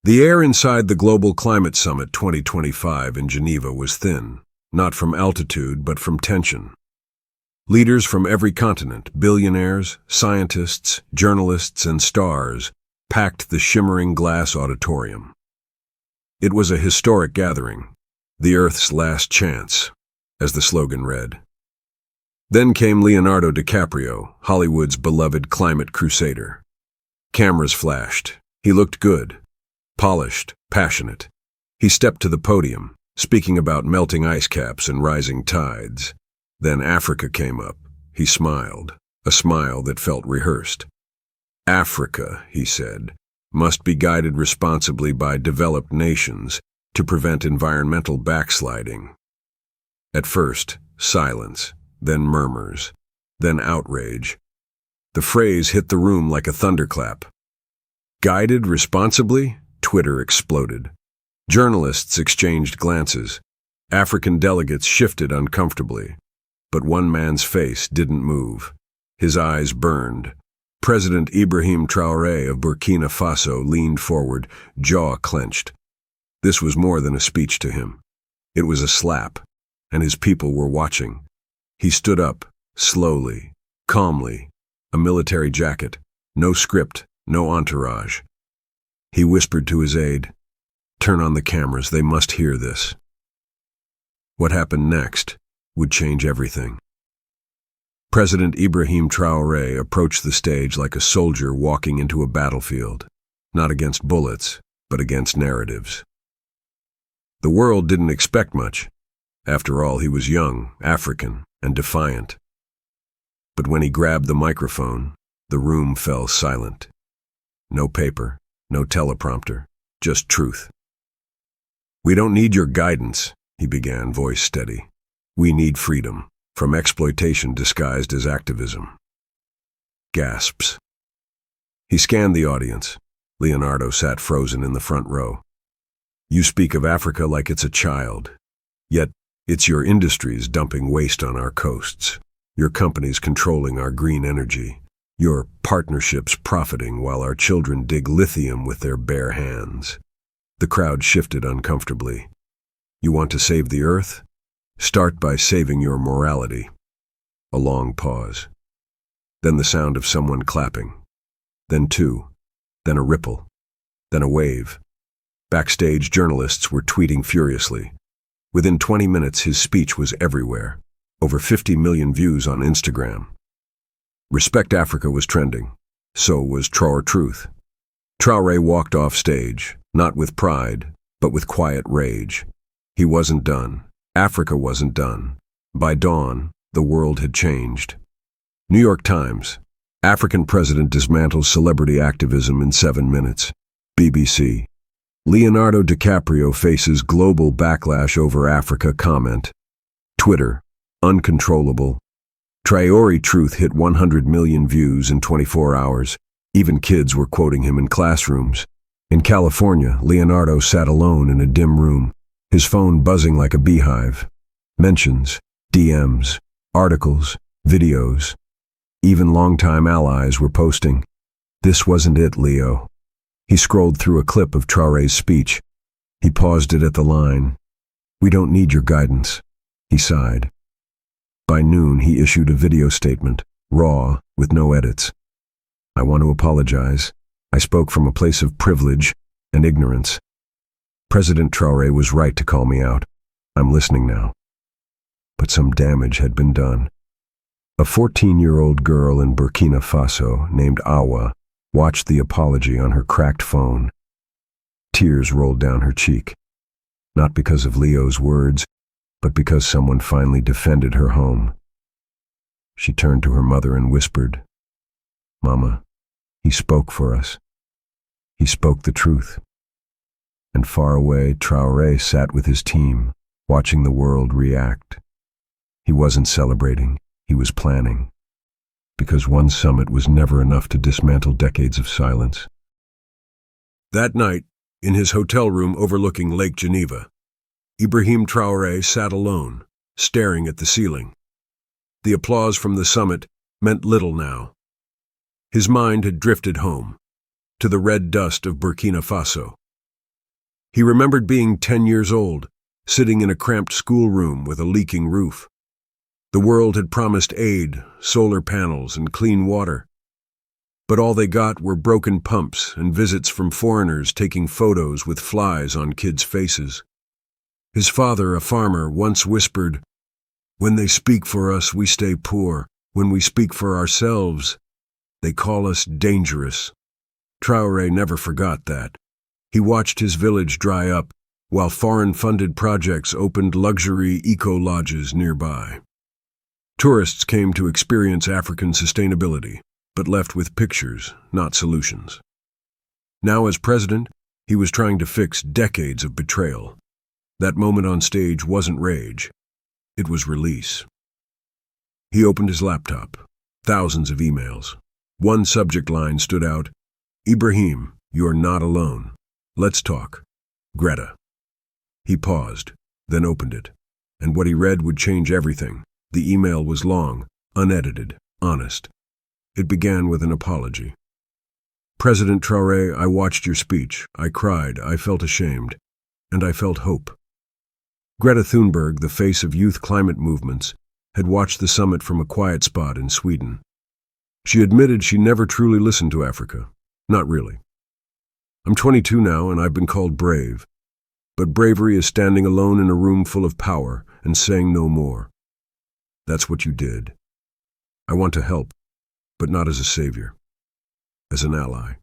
The air inside the Global Climate Summit 2025 in Geneva was thin, not from altitude but from tension. Leaders from every continent, billionaires, scientists, journalists, and stars, packed the shimmering glass auditorium. It was a historic gathering, the Earth's last chance, as the slogan read. Then came Leonardo DiCaprio, Hollywood's beloved climate crusader. Cameras flashed. He looked good, polished, passionate. He stepped to the podium, speaking about melting ice caps and rising tides. Then Africa came up. He smiled, a smile that felt rehearsed. Africa, he said, must be guided responsibly by developed nations to prevent environmental backsliding. At first, silence, then murmurs, then outrage. The phrase hit the room like a thunderclap. Guided responsibly? Twitter exploded. Journalists exchanged glances. African delegates shifted uncomfortably. But one man's face didn't move. His eyes burned. President Ibrahim Traoré of Burkina Faso leaned forward, jaw clenched. This was more than a speech to him. It was a slap, and his people were watching. He stood up, slowly, calmly, a military jacket, no script, no entourage. He whispered to his aide, "Turn on the cameras, they must hear this." What happened next would change everything. President Ibrahim Traoré approached the stage like a soldier walking into a battlefield, not against bullets, but against narratives. The world didn't expect much. After all, he was young, African, and defiant. But when he grabbed the microphone, the room fell silent. No paper, no teleprompter, just truth. "We don't need your guidance," he began, voice steady. "We need freedom from exploitation disguised as activism." Gasps. He scanned the audience. Leonardo sat frozen in the front row. "You speak of Africa like it's a child. Yet, it's your industries dumping waste on our coasts, your companies controlling our green energy, your partnerships profiting while our children dig lithium with their bare hands." The crowd shifted uncomfortably. "You want to save the earth? Start by saving your morality." A long pause. Then the sound of someone clapping. Then two. Then a ripple. Then a wave. Backstage, journalists were tweeting furiously. Within 20 minutes, his speech was everywhere. Over 50 million views on Instagram. Respect Africa was trending. So was Traoré Truth. Traoré walked off stage, not with pride, but with quiet rage. He wasn't done. Africa wasn't done. By dawn, the world had changed. New York Times. African president dismantles celebrity activism in 7 minutes. BBC. Leonardo DiCaprio faces global backlash over Africa comment. Twitter. Uncontrollable. Traoré Truth hit 100 million views in 24 hours. Even kids were quoting him in classrooms. In California, Leonardo sat alone in a dim room, his phone buzzing like a beehive. Mentions, DMs, articles, videos. Even longtime allies were posting. This wasn't it, Leo. He scrolled through a clip of Traoré's speech. He paused it at the line. "We don't need your guidance." He sighed. By noon, he issued a video statement, raw, with no edits. "I want to apologize. I spoke from a place of privilege and ignorance. President Traoré was right to call me out. I'm listening now." But some damage had been done. A 14-year-old girl in Burkina Faso named Awa watched the apology on her cracked phone. Tears rolled down her cheek. Not because of Leo's words, but because someone finally defended her home. She turned to her mother and whispered, "Mama, he spoke for us. He spoke the truth." And far away, Traoré sat with his team, watching the world react. He wasn't celebrating, he was planning. Because one summit was never enough to dismantle decades of silence. That night, in his hotel room overlooking Lake Geneva, Ibrahim Traoré sat alone, staring at the ceiling. The applause from the summit meant little now. His mind had drifted home, to the red dust of Burkina Faso, He remembered being 10 years old, sitting in a cramped schoolroom with a leaking roof. The world had promised aid, solar panels, and clean water. But all they got were broken pumps and visits from foreigners taking photos with flies on kids' faces. His father, a farmer, once whispered, "When they speak for us, we stay poor. When we speak for ourselves, they call us dangerous." Traoré never forgot that. He watched his village dry up, while foreign-funded projects opened luxury eco-lodges nearby. Tourists came to experience African sustainability, but left with pictures, not solutions. Now, as president, he was trying to fix decades of betrayal. That moment on stage wasn't rage. It was release. He opened his laptop. Thousands of emails. One subject line stood out. "Ibrahim, you're not alone. Let's talk. Greta." He paused, then opened it. And what he read would change everything. The email was long, unedited, honest. It began with an apology. "President Traoré, I watched your speech. I cried, I felt ashamed, and I felt hope." Greta Thunberg, the face of youth climate movements, had watched the summit from a quiet spot in Sweden. She admitted she never truly listened to Africa. Not really. "I'm 22 now, and I've been called brave. But bravery is standing alone in a room full of power and saying no more. That's what you did. I want to help, but not as a savior. As an ally."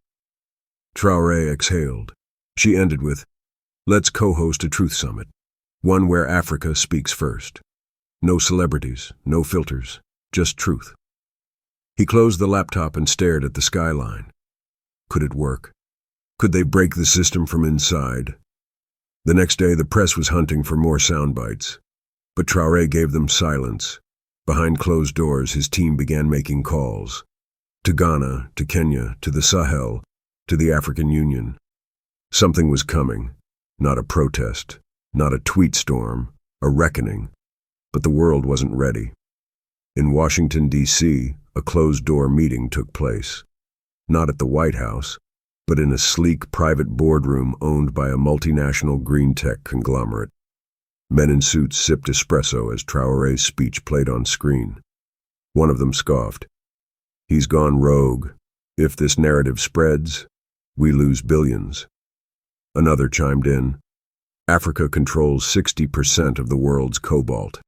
Traoré exhaled. She ended with, "Let's co-host a truth summit. One where Africa speaks first. No celebrities, no filters, just truth." He closed the laptop and stared at the skyline. Could it work? Could they break the system from inside? The next day, the press was hunting for more sound bites. But Traoré gave them silence. Behind closed doors, his team began making calls. To Ghana, to Kenya, to the Sahel, to the African Union. Something was coming. Not a protest, not a tweet storm, a reckoning. But the world wasn't ready. In Washington, D.C., a closed-door meeting took place. Not at the White House, but in a sleek private boardroom owned by a multinational green tech conglomerate. Men in suits sipped espresso as Traoré's speech played on screen. One of them scoffed. "He's gone rogue. If this narrative spreads, we lose billions." Another chimed in. "Africa controls 60% of the world's cobalt.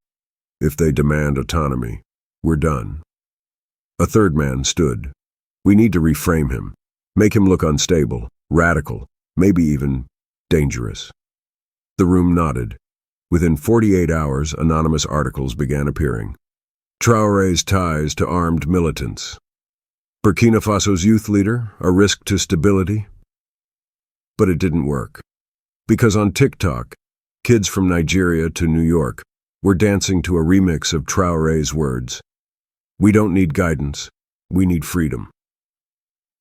If they demand autonomy, we're done." A third man stood. "We need to reframe him. Make him look unstable, radical, maybe even dangerous." The room nodded. Within 48 hours, anonymous articles began appearing. Traoré's ties to armed militants. Burkina Faso's youth leader, a risk to stability. But it didn't work. Because on TikTok, kids from Nigeria to New York were dancing to a remix of Traoré's words. "We don't need guidance, we need freedom."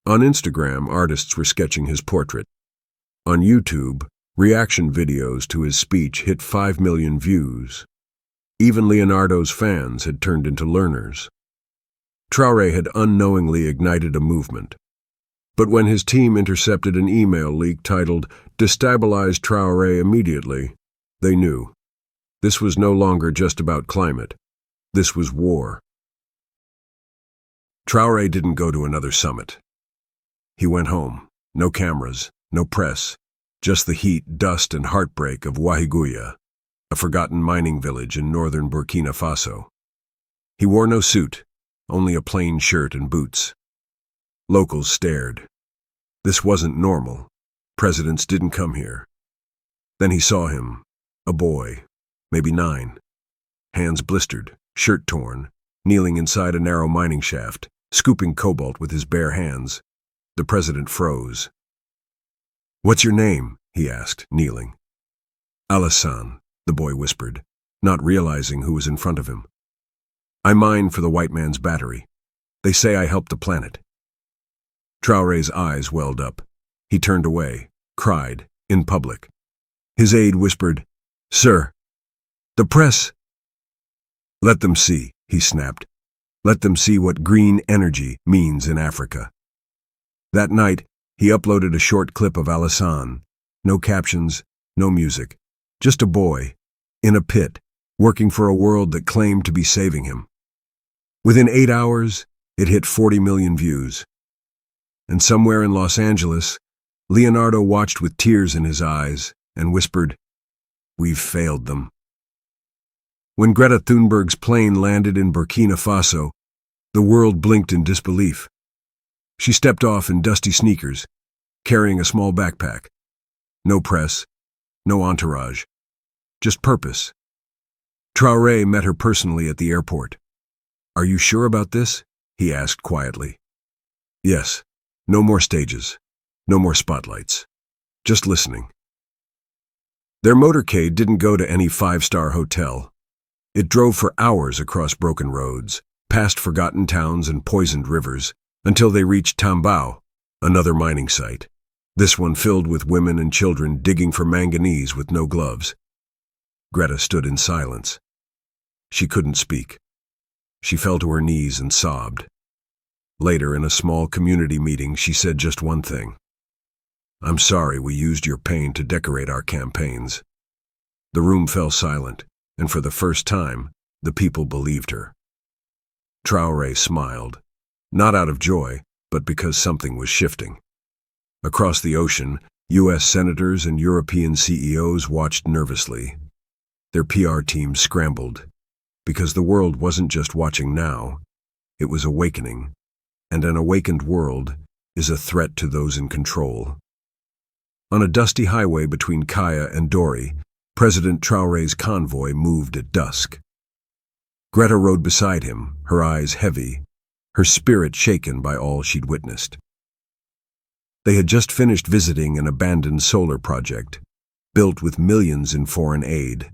On Instagram, artists were sketching his portrait. On YouTube, reaction videos to his speech hit 5 million views. Even Leonardo's fans had turned into learners. Traoré had unknowingly ignited a movement. But when his team intercepted an email leak titled, "Destabilize Traoré immediately," they knew. This was no longer just about climate. This was war. Traoré didn't go to another summit. He went home. No cameras, no press, just the heat, dust, and heartbreak of Wahiguya, a forgotten mining village in northern Burkina Faso. He wore no suit, only a plain shirt and boots. Locals stared. This wasn't normal. Presidents didn't come here. Then he saw him, a boy, maybe 9, hands blistered, shirt torn, kneeling inside a narrow mining shaft, scooping cobalt with his bare hands. The president froze. "What's your name?" he asked, kneeling. "Alassane," the boy whispered, not realizing who was in front of him. "I mine for the white man's battery. They say I helped the planet." Traoré's eyes welled up. He turned away, cried, in public. His aide whispered, "Sir, the press." "Let them see," he snapped. "Let them see what green energy means in Africa." That night, he uploaded a short clip of Alassane. No captions, no music. Just a boy, in a pit, working for a world that claimed to be saving him. Within 8 hours, it hit 40 million views. And somewhere in Los Angeles, Leonardo watched with tears in his eyes and whispered, "We've failed them." When Greta Thunberg's plane landed in Burkina Faso, the world blinked in disbelief. She stepped off in dusty sneakers, carrying a small backpack. No press, no entourage, just purpose. Traoré met her personally at the airport. "Are you sure about this?" he asked quietly. "Yes, no more stages, no more spotlights, just listening." Their motorcade didn't go to any five-star hotel. It drove for hours across broken roads, past forgotten towns and poisoned rivers, until they reached Tambao, another mining site, this one filled with women and children digging for manganese with no gloves. Greta stood in silence. She couldn't speak. She fell to her knees and sobbed. Later, in a small community meeting, she said just one thing. "I'm sorry we used your pain to decorate our campaigns." The room fell silent, and for the first time, the people believed her. Traoré smiled, not out of joy, but because something was shifting. Across the ocean, U.S. senators and European CEOs watched nervously. Their PR teams scrambled, because the world wasn't just watching now, it was awakening, and an awakened world is a threat to those in control. On a dusty highway between Kaya and Dori, President Traoré's convoy moved at dusk. Greta rode beside him, her eyes heavy, her spirit shaken by all she'd witnessed. They had just finished visiting an abandoned solar project, built with millions in foreign aid,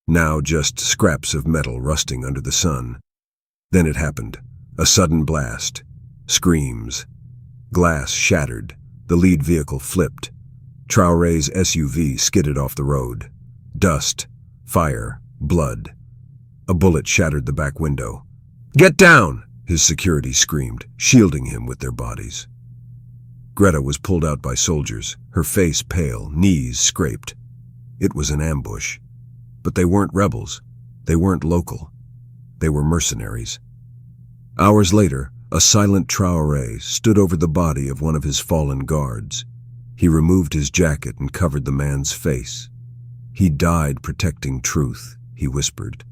now just scraps of metal rusting under the sun. Then it happened, a sudden blast, screams. Glass shattered, the lead vehicle flipped. Traoré's SUV skidded off the road. Dust, fire, blood. A bullet shattered the back window. "Get down!" his security screamed, shielding him with their bodies. Greta was pulled out by soldiers, her face pale, knees scraped. It was an ambush. But they weren't rebels. They weren't local. They were mercenaries. Hours later, a silent Traoré stood over the body of one of his fallen guards. He removed his jacket and covered the man's face. "He died protecting truth," he whispered.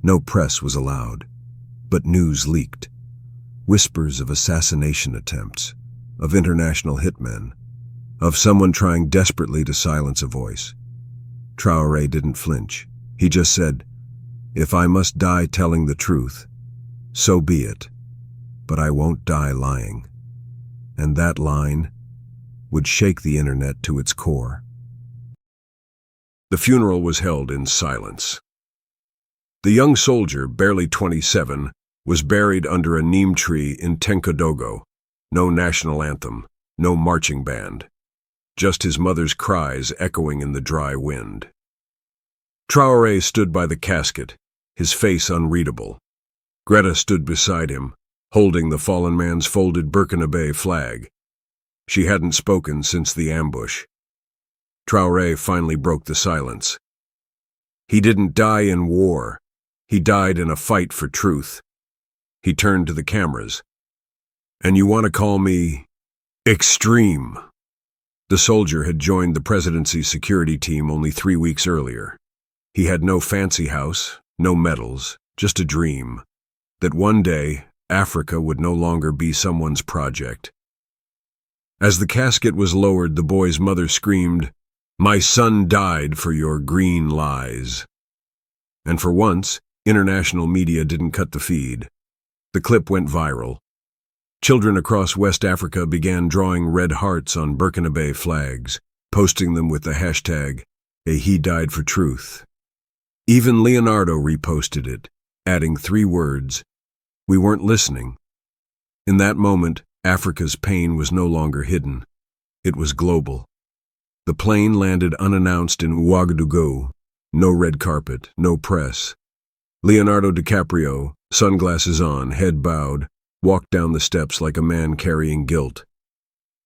No press was allowed, but news leaked. Whispers of assassination attempts, of international hitmen, of someone trying desperately to silence a voice. Traoré didn't flinch. He just said, "If I must die telling the truth, so be it, but I won't die lying." And that line would shake the internet to its core. The funeral was held in silence. The young soldier, barely 27, was buried under a neem tree in Tenkodogo. No national anthem, no marching band. Just his mother's cries echoing in the dry wind. Traoré stood by the casket, his face unreadable. Greta stood beside him, holding the fallen man's folded Burkina flag. She hadn't spoken since the ambush. Traoré finally broke the silence. "He didn't die in war. He died in a fight for truth." He turned to the cameras. "And you want to call me extreme?" The soldier had joined the presidency's security team only 3 weeks earlier. He had no fancy house, no medals, just a dream that one day Africa would no longer be someone's project. As the casket was lowered, the boy's mother screamed, "My son died for your green lies." And for once, international media didn't cut the feed. The clip went viral. Children across West Africa began drawing red hearts on Burkina flags, posting them with the hashtag, "He died for truth." Even Leonardo reposted it, adding 3 words, "We weren't listening." In that moment, Africa's pain was no longer hidden. It was global. The plane landed unannounced in Ouagadougou. No red carpet, no press. Leonardo DiCaprio, sunglasses on, head bowed, walked down the steps like a man carrying guilt.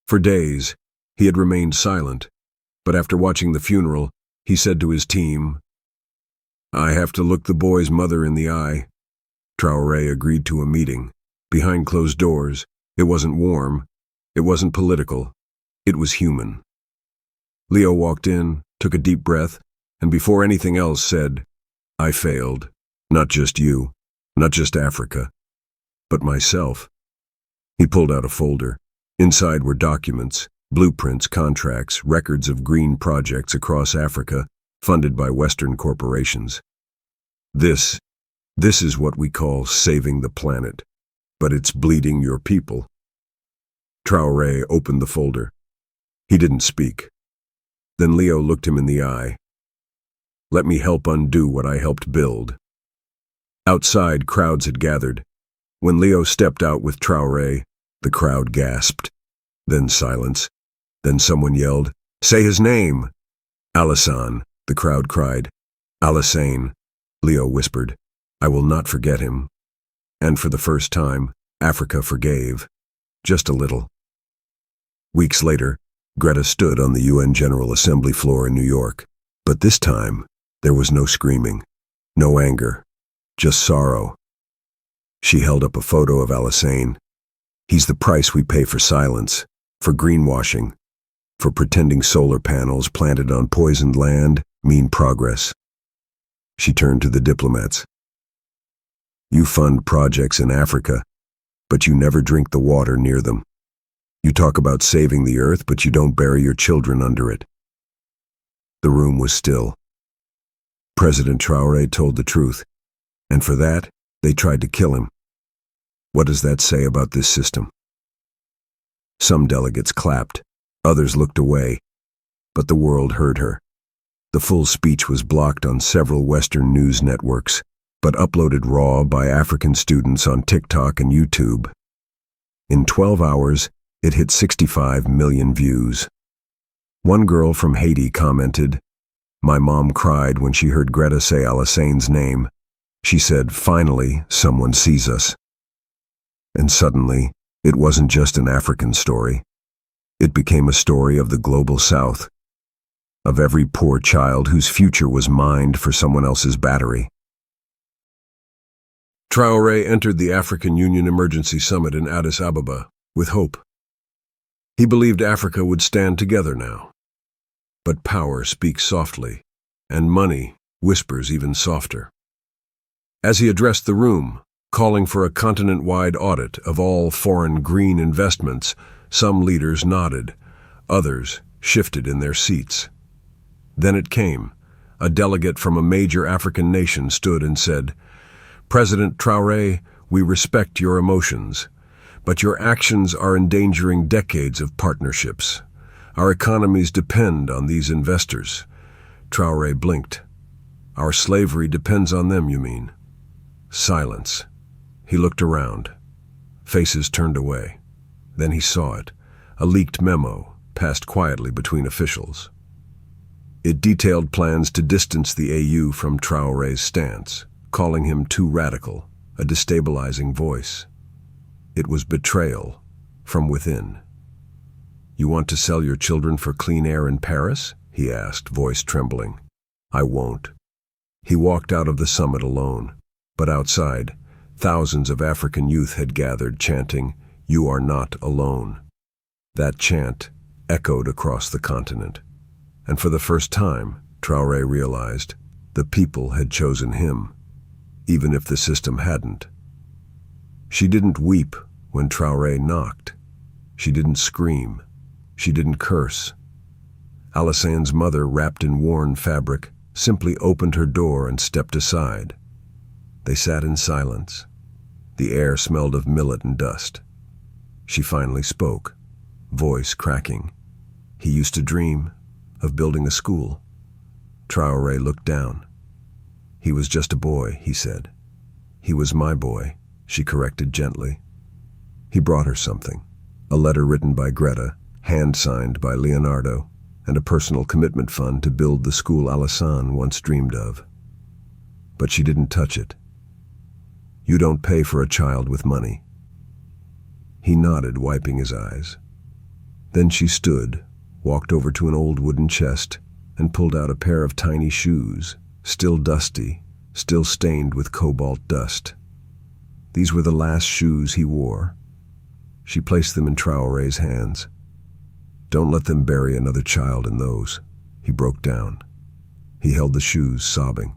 For days, he had remained silent, But after watching the funeral, he said to his team, "I have to look the boy's mother in the eye." Traoré agreed to a meeting. Behind closed doors, it wasn't warm, it wasn't political, it was human. Leo walked in, took a deep breath, and before anything else said, "I failed. Not just you, not just Africa, but myself." He pulled out a folder. Inside were documents, blueprints, contracts, records of green projects across Africa, funded by Western corporations. This is what we call saving the planet, but it's bleeding your people. Traoré opened the folder. He didn't speak. Then Leo looked him in the eye. "Let me help undo what I helped build." Outside, crowds had gathered. When Leo stepped out with Traoré, the crowd gasped. Then silence. Then someone yelled, "Say his name!" "Alassane," the crowd cried. "Alassane," Leo whispered. "I will not forget him." And for the first time, Africa forgave. Just a little. Weeks later, Greta stood on the UN General Assembly floor in New York. But this time, there was no screaming, no anger, just sorrow. She held up a photo of Alassane. "He's the price we pay for silence, for greenwashing, for pretending solar panels planted on poisoned land mean progress." She turned to the diplomats. "You fund projects in Africa, but you never drink the water near them. You talk about saving the earth, but you don't bury your children under it." The room was still. President Traoré told the truth, and for that, they tried to kill him. What does that say about this system? Some delegates clapped, others looked away, but the world heard her. The full speech was blocked on several Western news networks, but uploaded raw by African students on TikTok and YouTube. In 12 hours, it hit 65 million views. One girl from Haiti commented, "My mom cried when she heard Greta say Alassane's name. She said, 'Finally, someone sees us.'" And suddenly, it wasn't just an African story. It became a story of the global South, of every poor child whose future was mined for someone else's battery. Traoré entered the African Union Emergency Summit in Addis Ababa with hope. He believed Africa would stand together now. But power speaks softly, and money whispers even softer. As he addressed the room, calling for a continent-wide audit of all foreign green investments, some leaders nodded, others shifted in their seats. Then it came. A delegate from a major African nation stood and said, "President Traoré, we respect your emotions, but your actions are endangering decades of partnerships. Our economies depend on these investors." Traoré blinked. "Our slavery depends on them, you mean?" Silence. He looked around. Faces turned away. Then he saw it. A leaked memo passed quietly between officials. It detailed plans to distance the AU from Traoré's stance, calling him too radical, a destabilizing voice. It was betrayal from within. "You want to sell your children for clean air in Paris?" he asked, voice trembling. "I won't." He walked out of the summit alone, but outside, thousands of African youth had gathered, chanting, "You are not alone." That chant echoed across the continent, and for the first time, Traoré realized the people had chosen him, even if the system hadn't. She didn't weep when Traoré knocked. She didn't scream. She didn't curse. Alassane's mother, wrapped in worn fabric, simply opened her door and stepped aside. They sat in silence. The air smelled of millet and dust. She finally spoke, voice cracking. "He used to dream of building a school." Traoré looked down. "He was just a boy," he said. "He was my boy," she corrected gently. He brought her something, a letter written by Greta, hand-signed by Leonardo, and a personal commitment fund to build the school Alassane once dreamed of. But she didn't touch it. "You don't pay for a child with money." He nodded, wiping his eyes. Then she stood, walked over to an old wooden chest, and pulled out a pair of tiny shoes, still dusty, still stained with cobalt dust. These were the last shoes he wore. She placed them in Traoré's hands. "Don't let them bury another child in those." He broke down. He held the shoes, sobbing.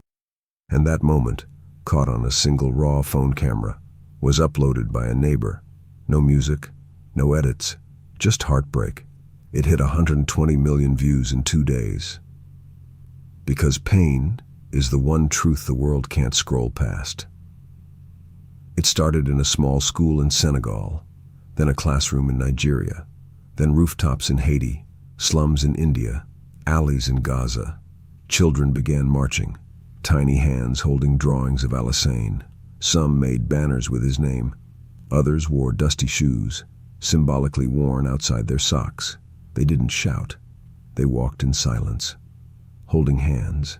And that moment, caught on a single raw phone camera, was uploaded by a neighbor. No music, no edits, just heartbreak. It hit 120 million views in 2 days. Because pain is the one truth the world can't scroll past. It started in a small school in Senegal, then a classroom in Nigeria, then rooftops in Haiti, slums in India, alleys in Gaza. Children began marching, tiny hands holding drawings of Alassane. Some made banners with his name. Others wore dusty shoes, symbolically worn outside their socks. They didn't shout. They walked in silence, holding hands.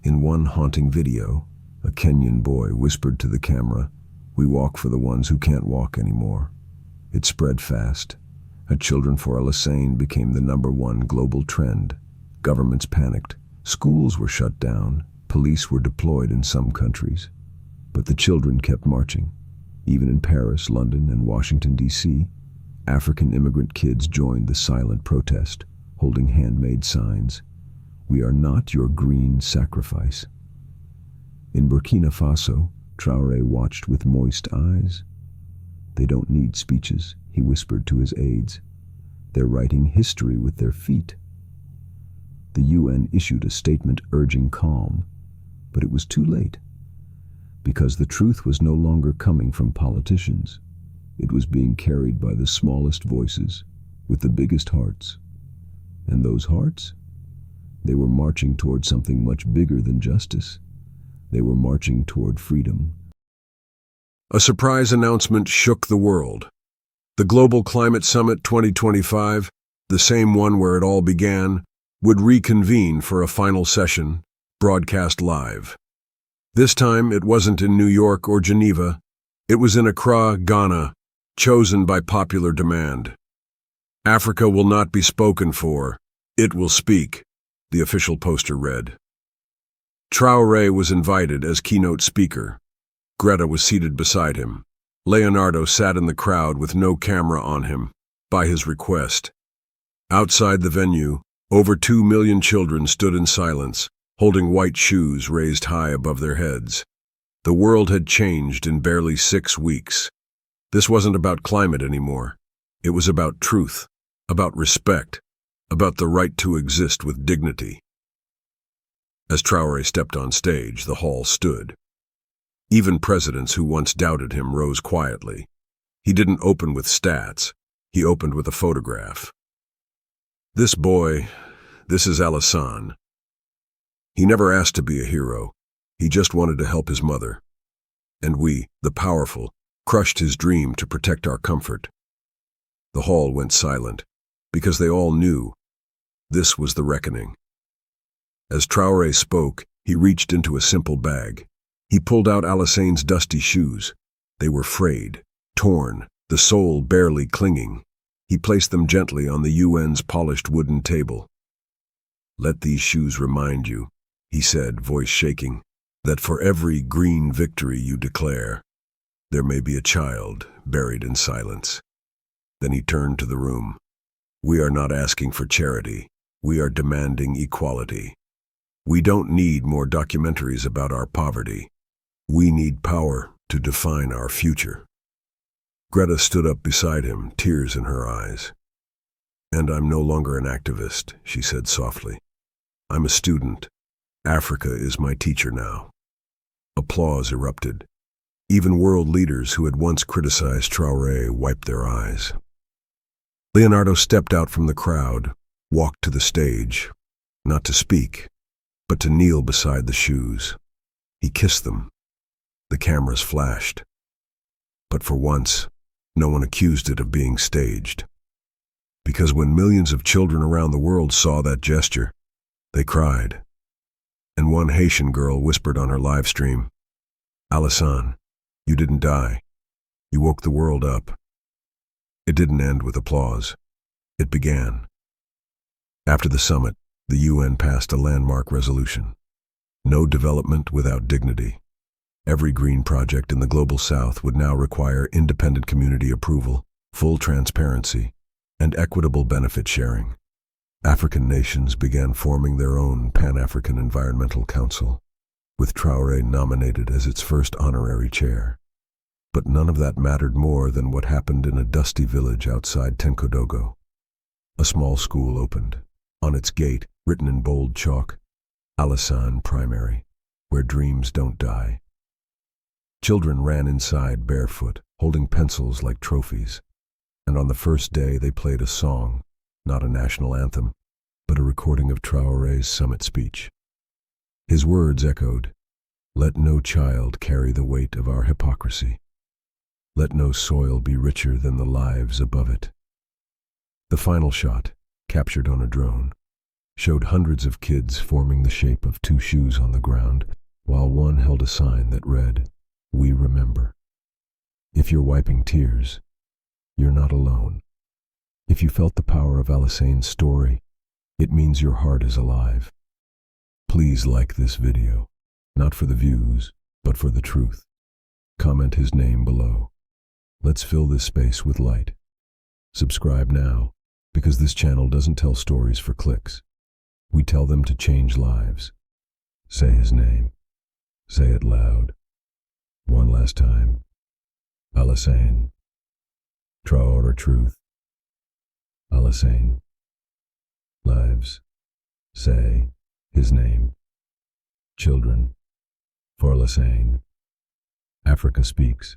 In one haunting video, a Kenyan boy whispered to the camera, "We walk for the ones who can't walk anymore." It spread fast. A Children for Alassane became the #1 global trend. Governments panicked. Schools were shut down. Police were deployed in some countries. But the children kept marching. Even in Paris, London, and Washington, D.C., African immigrant kids joined the silent protest, holding handmade signs. "We are not your green sacrifice." In Burkina Faso, Traoré watched with moist eyes. "They don't need speeches," he whispered to his aides. "They're writing history with their feet." The UN issued a statement urging calm, but it was too late. Because the truth was no longer coming from politicians. It was being carried by the smallest voices, with the biggest hearts. And those hearts? They were marching toward something much bigger than justice. They were marching toward freedom. A surprise announcement shook the world. The Global Climate Summit 2025, the same one where it all began, would reconvene for a final session, broadcast live. This time, it wasn't in New York or Geneva. It was in Accra, Ghana, chosen by popular demand. "Africa will not be spoken for. It will speak," the official poster read. Traoré was invited as keynote speaker. Greta was seated beside him. Leonardo sat in the crowd with no camera on him, by his request. Outside the venue, over 2 million children stood in silence, holding white shoes raised high above their heads. The world had changed in barely 6 weeks. This wasn't about climate anymore. It was about truth, about respect, about the right to exist with dignity. As Traoré stepped on stage, the hall stood. Even presidents who once doubted him rose quietly. He didn't open with stats. He opened with a photograph. "This boy, this is Alassane. He never asked to be a hero. He just wanted to help his mother. And we, the powerful, crushed his dream to protect our comfort." The hall went silent, because they all knew this was the reckoning. As Traoré spoke, he reached into a simple bag. He pulled out Alassane's dusty shoes. They were frayed, torn, the sole barely clinging. He placed them gently on the UN's polished wooden table. "Let these shoes remind you," he said, voice shaking, "that for every green victory you declare, there may be a child buried in silence." Then he turned to the room. "We are not asking for charity. We are demanding equality. We don't need more documentaries about our poverty. We need power to define our future." Greta stood up beside him, tears in her eyes. "And I'm no longer an activist," she said softly. "I'm a student. Africa is my teacher now." Applause erupted. Even world leaders who had once criticized Traoré wiped their eyes. Leonardo stepped out from the crowd, walked to the stage, not to speak, but to kneel beside the shoes. He kissed them. The cameras flashed. But for once, no one accused it of being staged. Because when millions of children around the world saw that gesture, they cried. And one Haitian girl whispered on her live stream, "Alassane, you didn't die. You woke the world up." It didn't end with applause. It began. After the summit, the UN passed a landmark resolution. No development without dignity. Every green project in the Global South would now require independent community approval, full transparency, and equitable benefit sharing. African nations began forming their own Pan-African Environmental Council, with Traoré nominated as its first honorary chair. But none of that mattered more than what happened in a dusty village outside Tenkodogo. A small school opened. On its gate, written in bold chalk, Alassane Primary, where dreams don't die. Children ran inside barefoot, holding pencils like trophies. And on the first day they played a song, not a national anthem, but a recording of Traoré's summit speech. His words echoed, "Let no child carry the weight of our hypocrisy. Let no soil be richer than the lives above it." The final shot, captured on a drone, showed hundreds of kids forming the shape of two shoes on the ground, while one held a sign that read, "We remember." If you're wiping tears, you're not alone. If you felt the power of Alassane's story, it means your heart is alive. Please like this video, not for the views, but for the truth. Comment his name below. Let's fill this space with light. Subscribe now, because this channel doesn't tell stories for clicks. We tell them to change lives. Say his name. Say it loud. One last time. Alassane. Traoré truth. Alassane. Lives. Say his name. Children. For Alassane. Africa speaks.